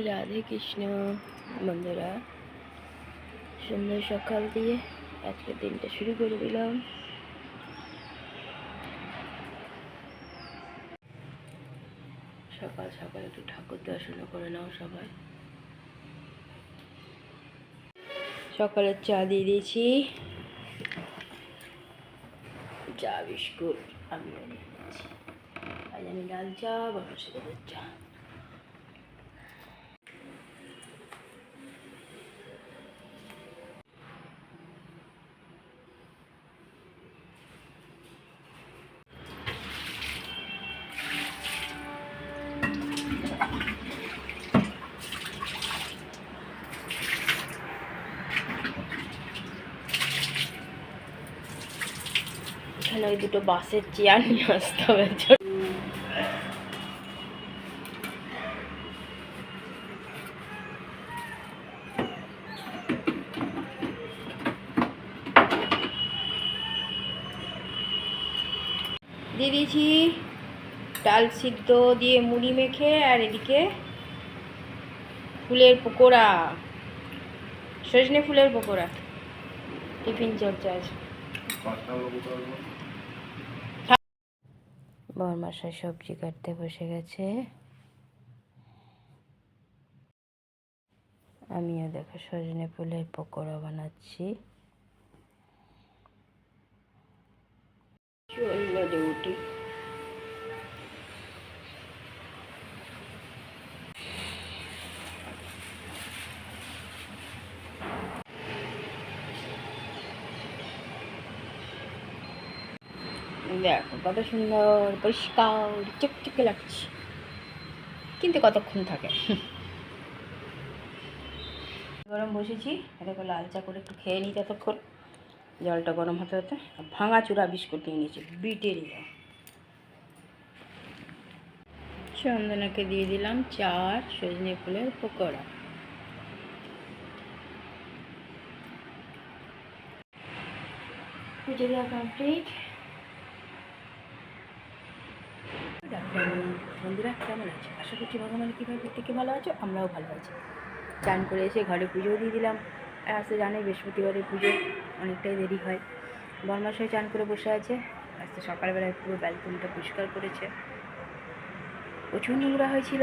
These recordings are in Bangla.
রাধে কৃষ্ণ বন্ধুরা, সুন্দর সকাল দিয়ে আজকে দিনটা শুরু করে দিলাম। সকাল সকাল একটু ঠাকুর দর্শন করে নাও সবাই। সকালের চা দিয়ে দিয়েছি, চা বিস্কুট আমিও নিয়ে নিচ্ছি। আজ আমি লাল চা বাবার চা। এখানে ওই দুটো বাসের চেয়ার নিয়ে আসতে হবে। দিয়ে দিয়েছি ডাল সিদ্ধ দিয়ে মুড়ি মেখে, আর এদিকে ফুলের পকোড়া, সজনে ফুলের পকোড়া টিফিন চলছে আজ। বরমাশাই সবজি কাটতে বসে গেছে, আমিও দেখো সজনে ফুলের পকোড়া বানাচ্ছি। চললো ডিউটি। দেখো কত সুন্দর পরিষ্কার চকচকে লাগছে, কিন্তু কতক্ষণ থাকে। গরম বসেছি, দেখো লাল চা করে একটু খেয়ে নিই ততক্ষণ, জলটা গরম হতে হতে। ভাঙা চূড়া বিস্কুট নিয়ে নিয়েছি, বিটেরই। চন্দনাকে দিয়ে দিলাম চার সজনে ফুলের পকোড়া। পুজো দেওয়া কমপ্লিট। বন্ধুরা কেমন আছে? আশা করছি ভগবানের কীভাবে প্রত্যেকে ভালো আছো, আমরাও ভালো আছি। চান করে এসে ঘরে পুজোও দিয়ে দিলাম। আর আজকে জানে বৃহস্পতিবারের পুজো অনেকটাই দেরি হয়। বরমাশাই চান করে বসে আছে। আজকে সকালবেলায় পুরো ব্যালকনিটা পরিষ্কার করেছে, প্রচুর নোংরা হয়েছিল,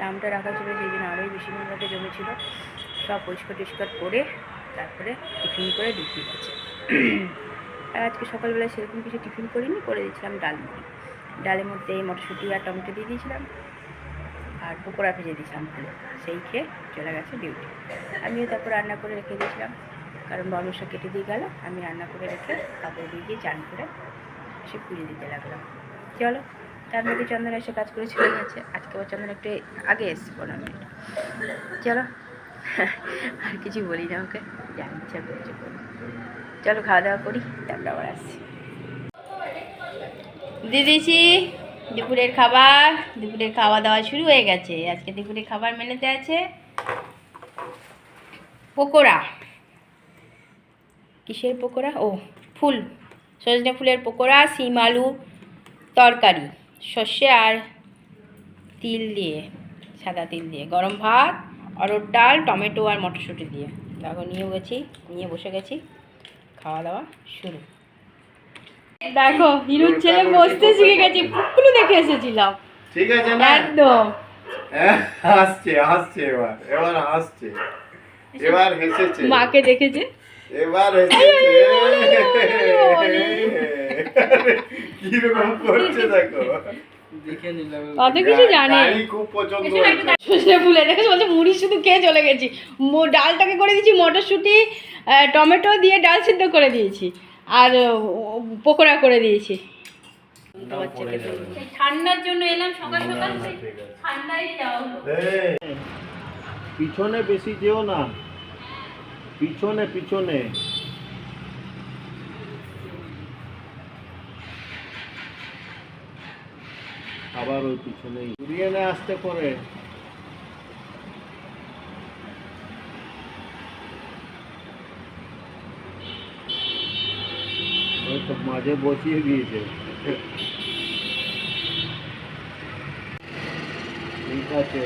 নামটা রাখা ছিল, সেই জন্য আরোই বেশি নোংরাটা জমেছিল। সব পরিষ্কার টরিষ্কার করে তারপরে টিফিন করে ডিউটি গেছে। আর আজকে সকালবেলায় সেরকম কিছু টিফিন করিনি, করে দিয়েছিলাম ডালমুড়ি। ডালের মধ্যে মটরশুঁটি আর টমেটো দিয়ে দিয়েছিলাম, আর পকোড়া ভেজে দিয়েছিলাম ফুলে, সেই খেয়ে চলে গেছে ডিউটি। আমিও তারপর রান্না করে রেখে দিয়েছিলাম, কারণ বরমশা কেটে দিয়ে গেল, আমি রান্না করে রেখে কাপড় দিয়ে গিয়ে চান করে সে পুজো দিতে লাগলাম। চলো, তার মধ্যে চন্দন এসে কাজ করে চলে গেছে। আজকে আবার চন্দন একটু আগে এসছে 15 মিনিট। চলো, আর কিছু বলি না ওকে, যা ইচ্ছা করছে করি। চলো খাওয়া দাওয়া করি, তারপর আবার আসছি। দিয়ে দিয়েছি দুপুরের খাবার। দুপুরের খাওয়া দাওয়া শুরু হয়ে গেছে। আজকে দুপুরের খাবার মেনুতে আছে পকোড়া। কিসের পকোড়া? ও, ফুল, সজনে ফুলের পকোড়া, শিম আলু তরকারি, সর্ষে আর তিল দিয়ে, সাদা তিল দিয়ে, গরম ভাত, অরড় ডাল, টমেটো আর মটরশুঁটি দিয়ে। দেখো নিয়ে বসে গেছি, খাওয়া দাওয়া শুরু। দেখো হিরুর ছেলে বসতে শিখে গেছে, পুকুলু দেখে এসেছিলাম। ঠিক আছে না, একদম হাসছে এবার হাসছে, এবার হেসেছে, মাকে দেখেছে, এবার হেসেছে। কি রকম করছে দেখো, কত কিছু জানে। খুব পছন্দ হয়েছে। সে ভুলে দেখেছি, বলছে মুড়ি শুধু খেয়ে চলে গেছি। ডালটাকে করে দিয়েছি মটরশুঁটি টমেটো দিয়ে ডাল সিদ্ধ করে দিয়েছি, আর পকোড়া করে দিয়েছি। ঠান্ডার জন্য এলাম সকাল সকাল, ঠান্ডায় যাওয়া হলো। পিছনে বেশি যেও না, পিছনে পিছনে। আবার ওই পিছনেই ঘুরিয়ে না আসতে পরে। ওই তো মাঝে বসিয়ে দিয়েছে। ঠিক আছে,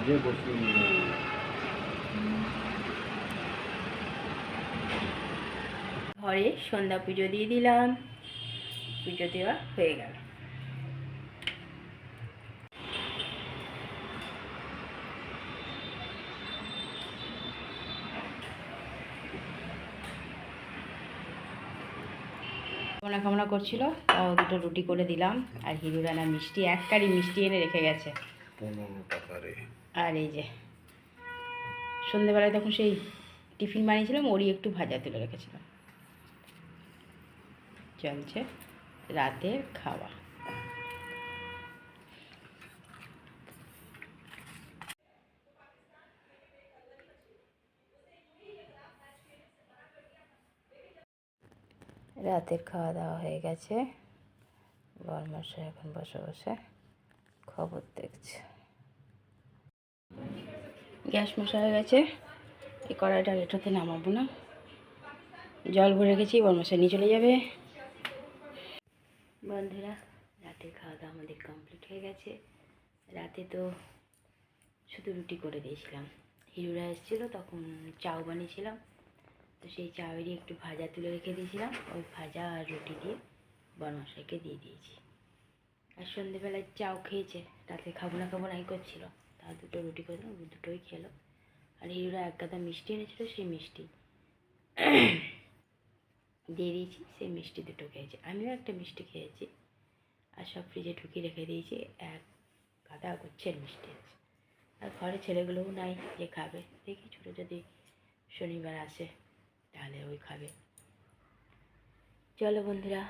কাজে বসুন। ঘরে সন্ধ্যা পুজো দিয়ে দিলাম, পুজো দেওয়া হয়ে গেল। কামনা করছিল, তাও দুটো রুটি করে দিলাম। আর হিরু রানা মিষ্টি, এক কারি মিষ্টি এনে রেখে গেছে। 15 টাকা রে। আর এই যে সন্ধেবেলায় তখন সেই টিফিন বানিয়েছিলাম, ওরই একটু ভাজা তুলে রেখেছিলাম। চলছে রাতের খাওয়া। রাতের খাওয়া দাওয়া হয়ে গেছে। বরমশাই এখন বসে বসে খবর দেখছে। গ্যাস মশা হয়ে গেছে, এই কড়াইটা এটাতে নামাবো না। জল ভরে গেছি, বরমশাই নিয়ে চলে যাবে। বন্ধুরা, রাতের খাওয়া দাওয়া আমাদের কমপ্লিট হয়ে গেছে। রাতে তো শুধু রুটি করে দিয়েছিলাম। হিরুরা এসেছিলো তখন চাউ বানিয়েছিলাম, তো সেই চাউয়েরই একটু ভাজা তুলে রেখে দিয়েছিলাম। ওই ভাজা আর রুটি দিয়ে বরমশাইকে দিয়ে দিয়েছি। আর সন্ধেবেলায় চাউ খেয়েছে, রাতে খাবো না এই করছিল, তার দুটো রুটি করে দিলাম, দুটোই খেলো। আর হিরুরা এক গাদা মিষ্টি এনেছিলো, সেই মিষ্টি দিয়ে দিয়েছি, সেই মিষ্টি দুটো খেয়েছে। আমিও একটা মিষ্টি খেয়েছি। আর সব ফ্রিজে ঢুকিয়ে রেখে দিয়েছি, এক গাদা গুচ্ছের মিষ্টি আছে। আর ঘরে ছেলেগুলোও নাই যে খাবে, দেখি ছোটো যদি শনিবার আসে তাহলে ওই খাবে। চলো বন্ধুরা,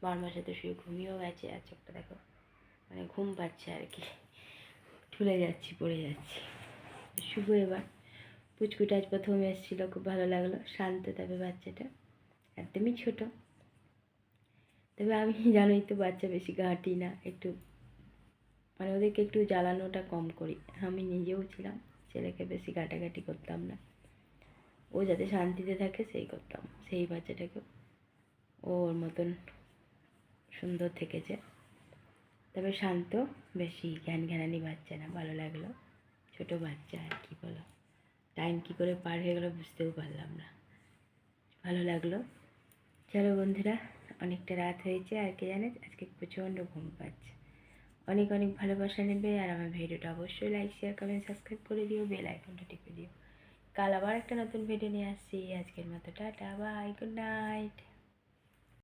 বরমার সাথে শুয়ে ঘুমিয়েও গেছে। আর চোখটা দেখো, মানে ঘুম পাচ্ছে আর কি, ঠুলে যাচ্ছি, পড়ে যাচ্ছি। শুভ এবার পুচকুটা আজ প্রথম এসেছিলো, খুব ভালো লাগলো। শান্ত তবে বাচ্চাটা, একদমই ছোট। তবে আমি জানোই তো, বাচ্চা বেশি ঘাঁটি না, একটু মানে ওদেরকে একটু জ্বালানোটা কম করি। আমি নিজেও ছিলাম, ছেলেকে বেশি ঘাটাঘাটি করতাম না। ও যাতে শান্তিতে থাকে সেই করতাম। সেই বাচ্চাটাকেও ওর মতন সুন্দর থেকেছে। তবে শান্ত, বেশি ঘ্যানানি বাচ্চা না। ভালো লাগলো, ছোট বাচ্চা আর কি বলো, টাইম কী করে পার হয়ে গেলো বুঝতেও পারলাম না। ভালো লাগলো। চলো বন্ধুরা, অনেকটা রাত হয়েছে, আর কে জানে আজকে প্রচণ্ড ঘুম পাচ্ছে। অনেক অনেক ভালোবাসা নেবে। আর আমার ভিডিওটা অবশ্যই লাইক, শেয়ার, কমেন্ট, সাবস্ক্রাইব করে দিও, বেল আইকনটা টিপে দিও। কাল আবার একটা নতুন ভিডিও নিয়ে আসছি। আজকের মতো টাটা, বাই, গুড নাইট।